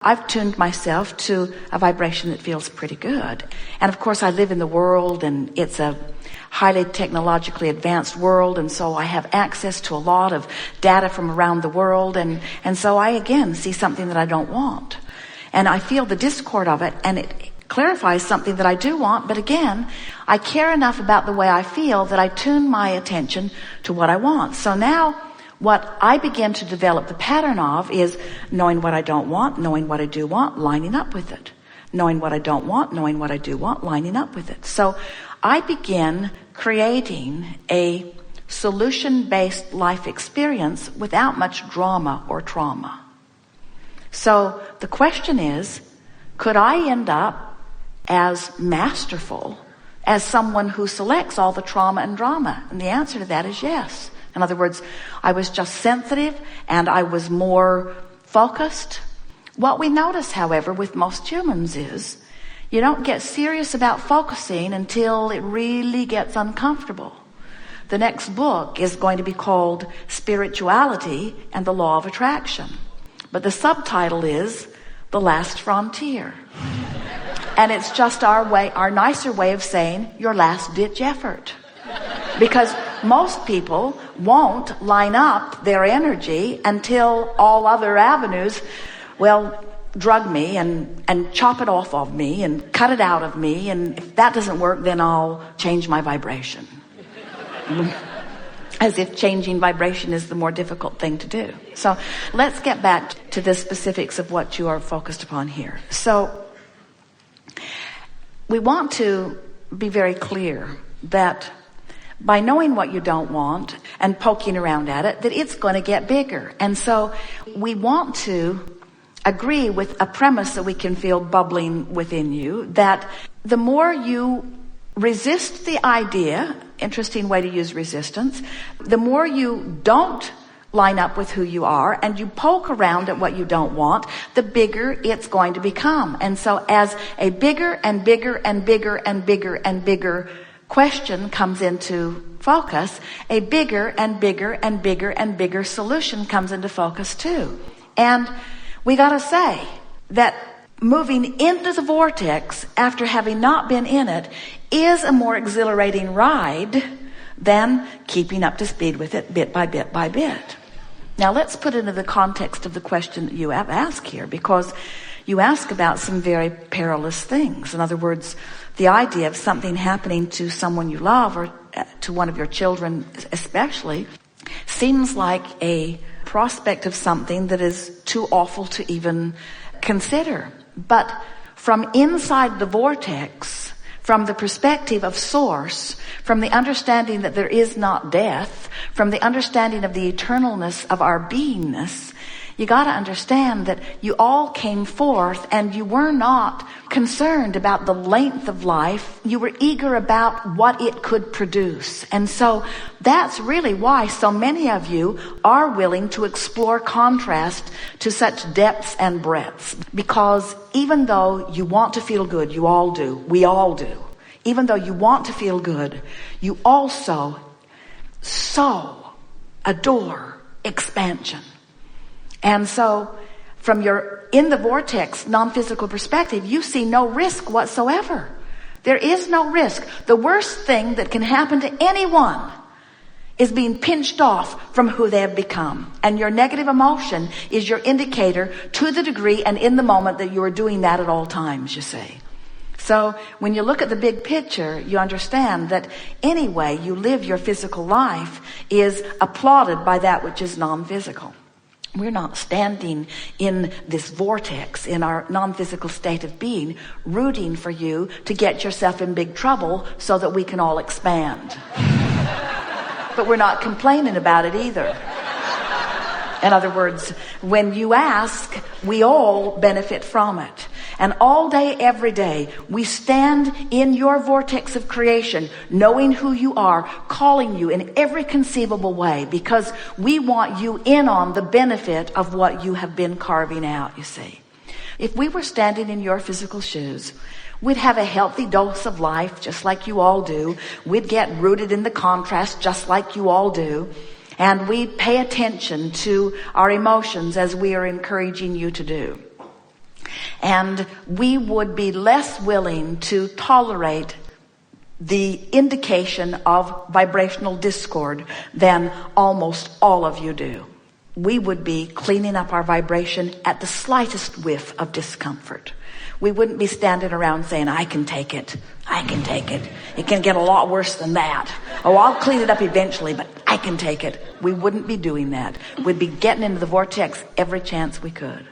I've tuned myself to a vibration that feels pretty good. And of course I live in the world, and it's a highly technologically advanced world, and so I have access to a lot of data from around the world, and so I again see something that I don't want. And I feel the discord of it, and it clarifies something that I do want, but again, I care enough about the way I feel that I tune my attention to what I want. So now what I begin to develop the pattern of is knowing what I don't want, knowing what I do want, lining up with it. Knowing what I don't want, knowing what I do want, lining up with it. So I begin creating a solution-based life experience without much drama or trauma. So the question is, could I end up as masterful as someone who selects all the trauma and drama? And the answer to that is yes. In other words, I was just sensitive and I was more focused. What we notice, however, with most humans is you don't get serious about focusing until it really gets uncomfortable. The next book is going to be called Spirituality and the Law of Attraction. But the subtitle is The Last Frontier. And it's just our nicer way of saying your last ditch effort. Because most people won't line up their energy until all other avenues, drug me and chop it off of me and cut it out of me. And if that doesn't work, then I'll change my vibration. As if changing vibration is the more difficult thing to do. So let's get back to the specifics of what you are focused upon here. So we want to be very clear that by knowing what you don't want and poking around at it, that it's going to get bigger. And so we want to agree with a premise that we can feel bubbling within you, that the more you resist the idea, interesting way to use resistance, the more you don't line up with who you are and you poke around at what you don't want, the bigger it's going to become. And so as a bigger and bigger and bigger and bigger and bigger question comes into focus, a bigger and bigger and bigger and bigger solution comes into focus too. And we got to say that moving into the vortex after having not been in it is a more exhilarating ride than keeping up to speed with it bit by bit by bit. Now let's put it into the context of the question that you have asked here, because you ask about some very perilous things. In other words, the idea of something happening to someone you love or to one of your children especially seems like a prospect of something that is too awful to even consider. But from inside the vortex, from the perspective of source, from the understanding that there is not death, from the understanding of the eternalness of our beingness, you got to understand that you all came forth and you were not concerned about the length of life. You were eager about what it could produce. And so that's really why so many of you are willing to explore contrast to such depths and breadths. Because even though you want to feel good, you all do, we all do. Even though you want to feel good, you also so adore expansion. And so from your in the vortex non-physical perspective, you see no risk whatsoever. There is no risk. The worst thing that can happen to anyone is being pinched off from who they have become. And your negative emotion is your indicator to the degree and in the moment that you are doing that at all times, you see. So when you look at the big picture, you understand that any way you live your physical life is applauded by that which is non-physical. We're not standing in this vortex in our non-physical state of being, rooting for you to get yourself in big trouble so that we can all expand. But we're not complaining about it either. In other words, when you ask, we all benefit from it. And all day, every day, we stand in your vortex of creation, knowing who you are, calling you in every conceivable way, because we want you in on the benefit of what you have been carving out, you see. If we were standing in your physical shoes, we'd have a healthy dose of life, just like you all do. We'd get rooted in the contrast, just like you all do. And we'd pay attention to our emotions as we are encouraging you to do. And we would be less willing to tolerate the indication of vibrational discord than almost all of you do. We would be cleaning up our vibration at the slightest whiff of discomfort. We wouldn't be standing around saying, I can take it. I can take it. It can get a lot worse than that. Oh, I'll clean it up eventually, but I can take it. We wouldn't be doing that. We'd be getting into the vortex every chance we could.